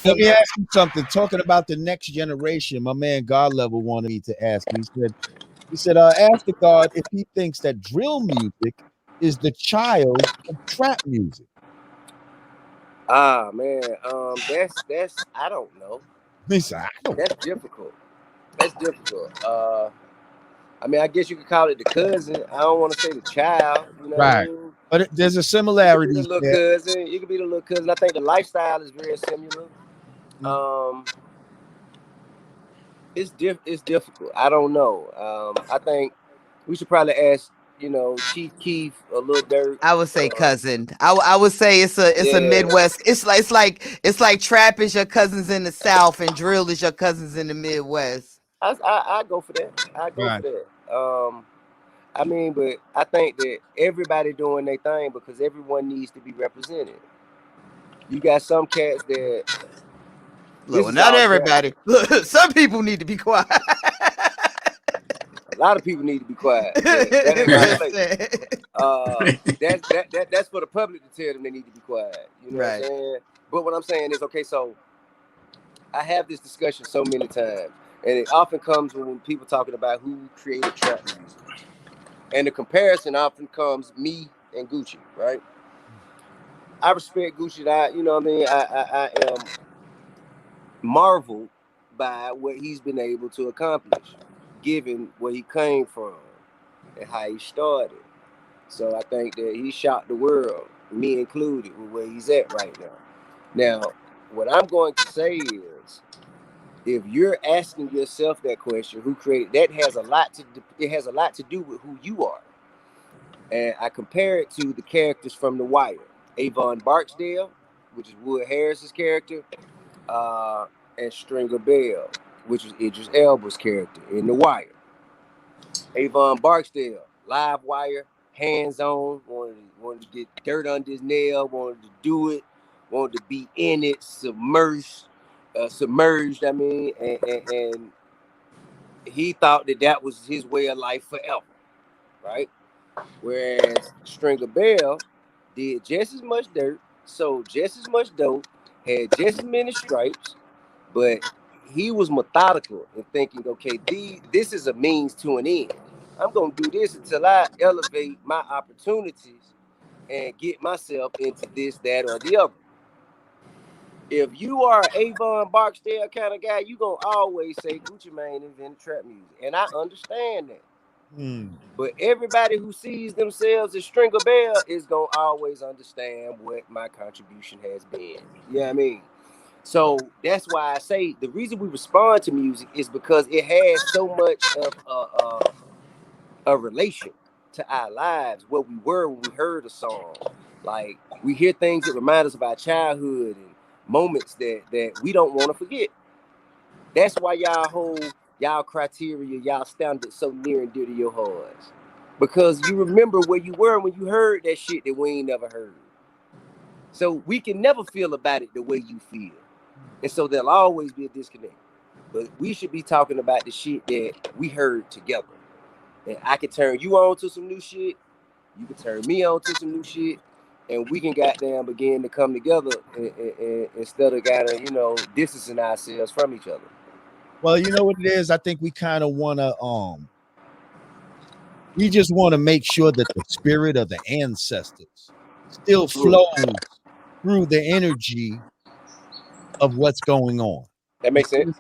Let me ask you something. Talking about the next generation, my man God Level wanted me to ask. He said, ask the God if he thinks that drill music is the child of trap music. Ah man, that's I don't know. He said, I don't. That's difficult. That's difficult. I mean, I guess you could call it the cousin. I don't want to say the child. You know what I Right. mean? But there's a You could be similarity the little there. cousin. You could be the little cousin. I think the lifestyle is very similar. Um, it's difficult. I don't know. I think we should probably ask, Chief Keef, a little Dirt. I would say cousin. I would say it's a Midwest. It's like trap is your cousins in the South and drill is your cousins in the Midwest. I go for that. I go for that. I mean, but I think that everybody doing their thing because everyone needs to be represented. You got some cats that. Look, not everybody. Look, some people need to be quiet. A lot of people need to be quiet. That ain't my place. That's for the public to tell them they need to be quiet. You know what I'm saying? But what I'm saying is, okay, so I have this discussion so many times, and it often comes when people talking about who created trap music. And the comparison often comes me and Gucci, right? I respect Gucci. I am marveled by what he's been able to accomplish, given where he came from and how he started. So I think that he shocked the world, me included, with where he's at right now. Now, what I'm going to say is, if you're asking yourself that question, who created that, has a lot to do with who you are. And I compare it to the characters from The Wire. Avon Barksdale, which is Wood Harris's character, and Stringer Bell, which was Idris Elba's character in The Wire. Avon Barksdale, live wire, hands-on, wanted to get dirt under his nail, wanted to do it, wanted to be in it, submerged, I mean, and he thought that was his way of life forever, right? Whereas Stringer Bell did just as much dirt, sold just as much dope, had just as many stripes, but he was methodical in thinking, okay, this is a means to an end. I'm going to do this until I elevate my opportunities and get myself into this, that, or the other. If you are an Avon Barksdale kind of guy, you're going to always say Gucci Mane invented trap music. And I understand that. But everybody who sees themselves as Stringer Bell is going to always understand what my contribution has been. You know what I mean? So that's why I say the reason we respond to music is because it has so much of a relation to our lives, what we were when we heard a song. Like, we hear things that remind us of our childhood and moments that we don't want to forget. That's why y'all criteria, y'all standards so near and dear to your hearts. Because you remember where you were when you heard that shit that we ain't never heard. So we can never feel about it the way you feel. And so there'll always be a disconnect. But we should be talking about the shit that we heard together. And I can turn you on to some new shit. You can turn me on to some new shit. And we can goddamn begin to come together and instead of distancing ourselves from each other. Well, you know what it is? I think we kind of want to, we just want to make sure that the spirit of the ancestors still flows through the energy of what's going on. That makes sense.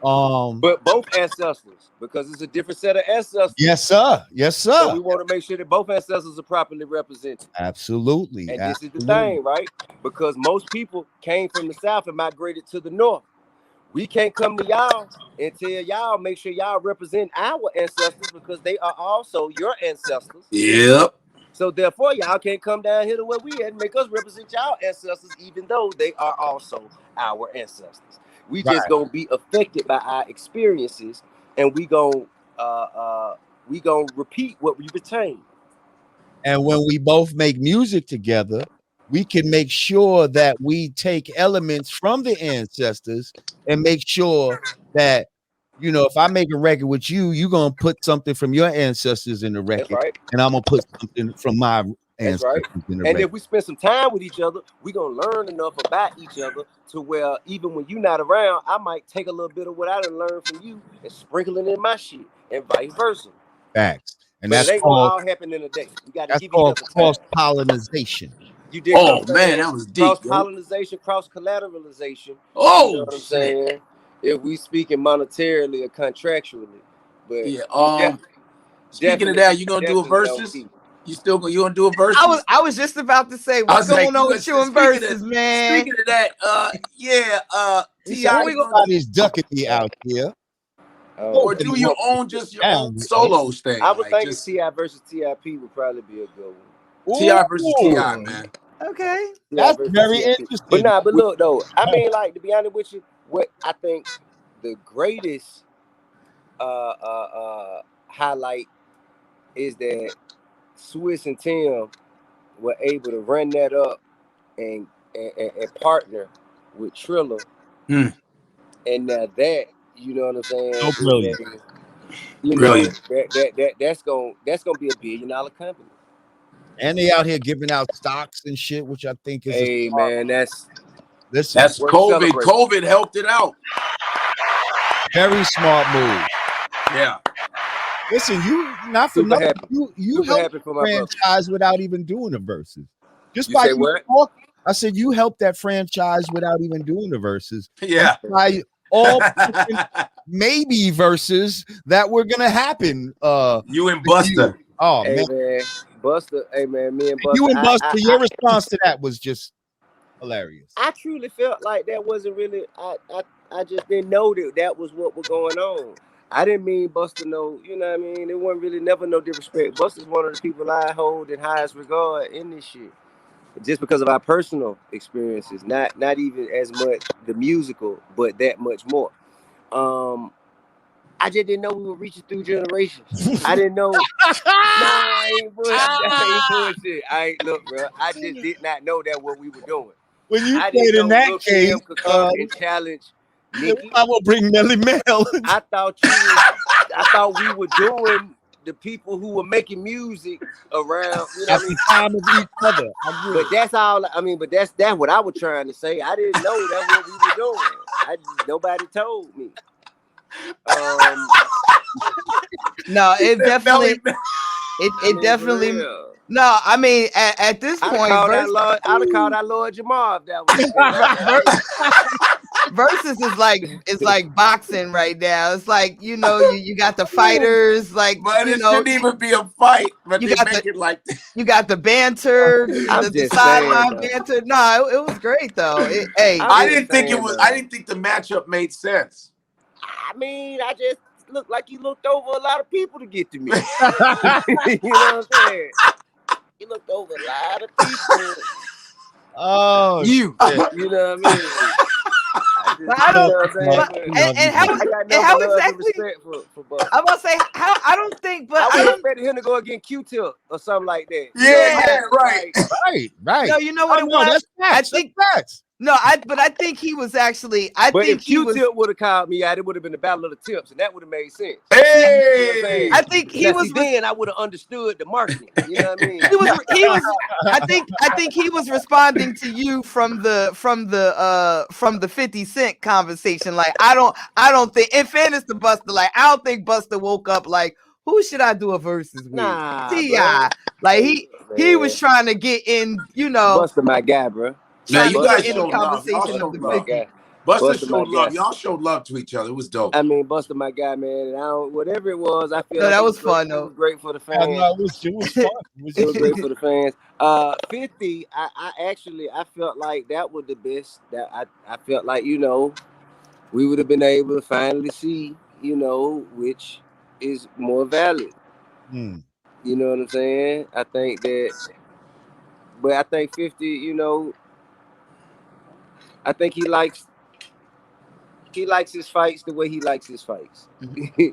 But both ancestors, because it's a different set of ancestors. Yes, sir. Yes, sir. So we want to make sure that both ancestors are properly represented. Absolutely. And this is the thing, right? Because most people came from the South and migrated to the North. We can't come to y'all and tell y'all, make sure y'all represent our ancestors because they are also your ancestors. Yep. So therefore, y'all can't come down here to where we at and make us represent y'all ancestors, even though they are also our ancestors. We just gonna be affected by our experiences, and we gonna repeat what we retain. And when we both make music together, we can make sure that we take elements from the ancestors and make sure that, if I make a record with you, you're going to put something from your ancestors in the record. That's right. And I'm going to put something from my That's right. And if we spend some time with each other, we're going to learn enough about each other to where even when you're not around, I might take a little bit of what I done learned from you and sprinkle it in my shit and vice versa. Facts. And but that's it ain't called, gonna all happen in a day. You got to give each called other time. cross-pollination. You did man, that was deep. Cross-pollination, cross-collateralization. Oh, you know what I'm saying? If we speaking monetarily or contractually. But yeah, speaking of that, you gonna do a versus? You gonna do a versus? I was just about to say what's going on with you in versus, man. Speaking of that, T.I. Everybody's ducking me out here. Or do you own just your own solo thing? I would think T.I. versus T.I.P. would probably be a good one. T.I. versus T.I., man. Okay. That's very interesting. But look though, I mean, like, to be honest with you, what I think the greatest highlight is that Swiss and Tim were able to run that up and partner with Triller. And now that, you know what I'm saying? So brilliant. Brilliant. That's gonna be $1 billion company. And they out here giving out stocks and shit, which I think is that's COVID. COVID helped it out. Very smart move. Yeah. Listen, you not for nothing. You helped the franchise without even doing the verses. Just by talking, I said you helped that franchise without even doing the verses. Yeah. By all maybe verses that were gonna happen. You and Buster. Oh hey, man. Buster. Hey man, me and Buster. You and Buster. Your response to that was just hilarious. I truly felt like that wasn't really. I just didn't know that was what was going on. I didn't mean Buster no, you know what I mean? It wasn't really never no disrespect. Buster's one of the people I hold in highest regard in this shit. Just because of our personal experiences, not even as much the musical, but that much more. I just didn't know we were reaching through generations. I didn't know. I ain't bullshit. Look, bro. I just did not know that what we were doing. When you played in that case, could come and challenge Nikki. I will bring Nelly Mel. I thought we were doing the people who were making music around, you know what I mean? Time of each other. But that's all. I mean, but that's what I was trying to say. I didn't know that's what we were doing. Nobody told me. No, it definitely. It definitely. No, I mean at this point, I'd have called out Lord Jamar if that was. Versus is like boxing right now. It's like, you got the fighters, like, but it shouldn't even be a fight. But you got it like you got the banter, the sideline banter. No, it was great though. I didn't think the matchup made sense. I mean, I just looked like he looked over a lot of people to get to me. You know what I'm saying? He looked over a lot of people. Oh, you know what I mean? I don't. And how exactly? I'm gonna say how. I don't think, but I would expect him to go against Q-Tip or something like that. Yeah, right. No, you know what it was? I think that's. No, but I think he was actually. But if Q-Tip would have called me out, it would have been the battle of the tips, and that would have made sense. Hey, I think he was. Then I would have understood the marketing. You know what I mean? He was. I think he was responding to you from the 50 Cent conversation. Like I don't think. In fairness to Buster, like I don't think Buster woke up like, who should I do a versus with? T.I. Like he was trying to get in. Buster, my guy, bro. Now you guys showed love. Buster showed love. Y'all showed love to each other. It was dope. I mean, Buster, my guy, man. And whatever it was, I feel that was fun though. It was great for the fans. No, it was fun. It was great for the fans. 50. I felt like that was the best. That I felt like we would have been able to finally see which is more valid. You know what I'm saying? I think that, but I think 50. I think he likes his fights the way he likes his fights.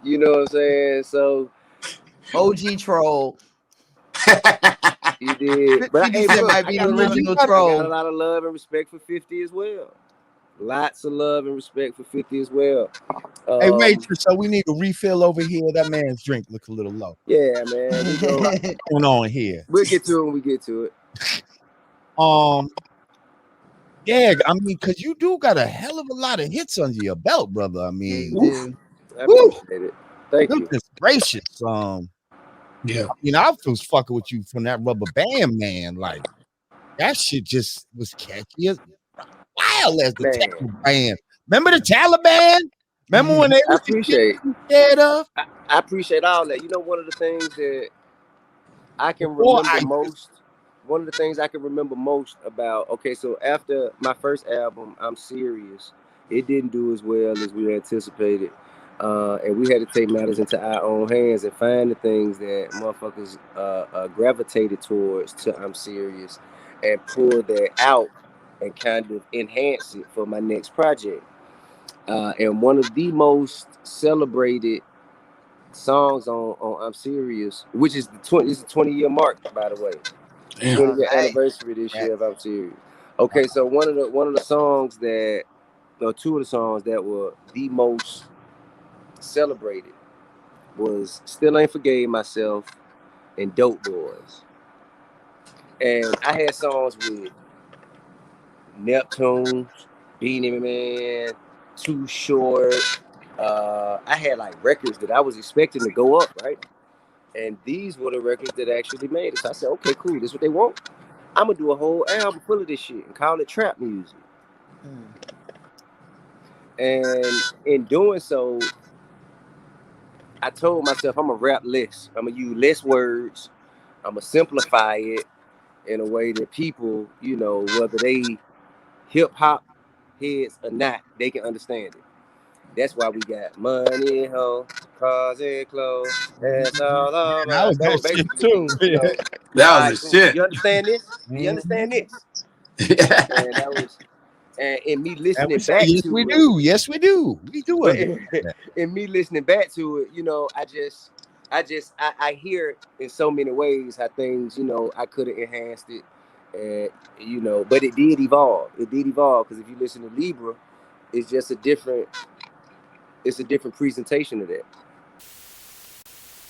You know what I'm saying? So OG troll. He did. But might be the original troll. I got a lot of love and respect for 50 as well. Lots of love and respect for 50 as well. Hey, Rachel, so we need a refill over here. That man's drink looks a little low. Yeah, man. We go. What's going on here? We'll get to it when we get to it. Yeah, I mean, because you do got a hell of a lot of hits under your belt, brother. I mean, I appreciate it. Thank you. Goodness gracious. Yeah. You know, I was fucking with you from that Rubber Band, man. Like, that shit just was catchy as wild as the Taliban. Remember the Taliban? Remember when they I appreciate scared of? I appreciate all that. You know, one of the things that I can remember most. One of the things I can remember most about, so after my first album, I'm Serious, it didn't do as well as we anticipated. And we had to take matters into our own hands and find the things that motherfuckers gravitated towards to I'm Serious and pull that out and kind of enhance it for my next project. And one of the most celebrated songs on I'm Serious, which is the 20-year mark, by the way. 20-year anniversary this year of I'm Serious. Okay, so one of the songs that, or two of the songs that were the most celebrated was Still Ain't Forgave Myself and Dope Boys. And I had songs with Neptune, Beanie Man, Too Short. I had like records that I was expecting to go up, right? And these were the records that actually made it. So I said, okay, cool, this is what they want. I'm gonna do a whole album full of this shit and call it trap music. And in doing so, I told myself I'm gonna rap less. I'm gonna use less words. I'm gonna simplify it in a way that people, you know, whether they hip hop heads or not, they can understand it. That's why we got money, ho, cars and clothes. That's all about. That was that shit too. You know, that was the shit. You understand this? You understand this? And that was, and in me listening back yes, to we it, do. Yes, we do. We do. In me listening back to it, you know, I hear in so many ways how things, you know, I could have enhanced it, and you know, but it did evolve. It did evolve because if you listen to Libra, it's just a different presentation of that.